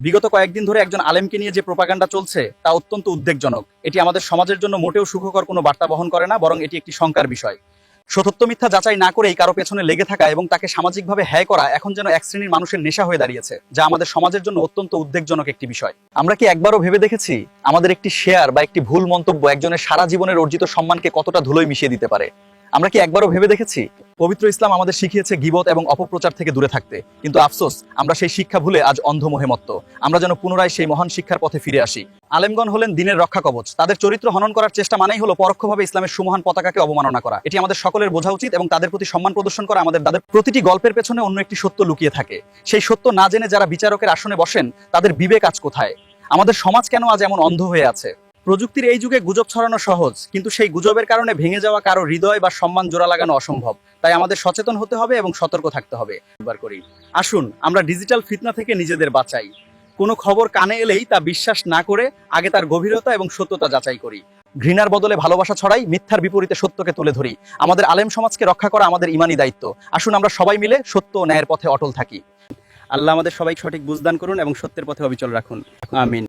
বিগত কয়েকদিন ধরে একজন আলেমকে নিয়ে যে প্রোপাগান্ডা চলছে তা অত্যন্ত উদ্বেগজনক। এটি আমাদের সমাজের জন্য মোটেও সুখকর কোনো বার্তা বহন করে না, বরং এটি একটি শঙ্কার বিষয়। সত্য মিথ্যা যাচাই না করেই কারো পেছনে লেগে থাকা এবং তাকে সামাজিকভাবে হ্যায় করা এখন যেন এক শ্রেণীর মানুষের নেশা হয়ে দাঁড়িয়েছে, যা আমাদের সমাজের জন্য অত্যন্ত উদ্বেগজনক একটি বিষয়। আমরা কি একবারও ভেবে দেখেছি আমাদের একটি শেয়ার বা একটি ভুল মন্তব্য একজনের সারা জীবনের অর্জিত সম্মানকে কতটা ধুলোয় মিশিয়ে দিতে পারে? আমরা কি একবারও ভেবে দেখেছি পবিত্র ইসলাম আমাদের শিখিয়েছে গীবত এবং অপপ্রচার থেকে দূরে থাকতে, কিন্তু আফসোস আমরা সেই শিক্ষা ভুলে আজ অন্ধমোহে মত্ত। আমরা যেন পুনরায় সেই মহান শিক্ষার পথে ফিরে আসি। আলেমগণ হলেন দিনের রক্ষা কবচ। তাদের চরিত্র হনন করার চেষ্টা মানেই হলো পরোক্ষভাবে ইসলামের সুমহান পতাকাকে অবমাননা করা। এটি আমাদের সকলের বোঝা উচিত এবং তাদের প্রতি সম্মান প্রদর্শন করা আমাদের তাদের প্রতিটি গল্পের পেছনে অন্য একটি সত্য লুকিয়ে থাকে। সেই সত্য না জেনে যারা বিচারকের আসনে বসেন তাদের বিবেক আজ কোথায়? আমাদের সমাজ কেন আজ এমন অন্ধ হয়ে আছে? প্রযুক্তির এই যুগে গুজব ছড়ানো সহজ, কিন্তু সেই গুজবের কারণে ভেঙে যাওয়া কারো হৃদয় বা সম্মান জোড়া লাগানো অসম্ভব। তাই আমাদের সচেতন হতে হবে এবং সতর্ক থাকতে হবে। আসুন আমরা ডিজিটাল ফিতনা থেকে নিজেদের বাঁচাই। কোনো খবর কানে এলেই তা বিশ্বাস না করে আগে তার গভীরতা এবং সত্যতা যাচাই করি। ঘৃণার বদলে ভালোবাসা ছড়াই, মিথ্যার বিপরীতে সত্যকে তুলে ধরি। আমাদের আলেম সমাজকে রক্ষা করা আমাদের ইমানি দায়িত্ব। আসুন আমরা সবাই মিলে সত্য ও ন্যায়ের পথে অটল থাকি। আল্লাহ আমাদের সবাই সঠিক বুঝদান করুন এবং সত্যের পথে অবিচল রাখুন। আমিন।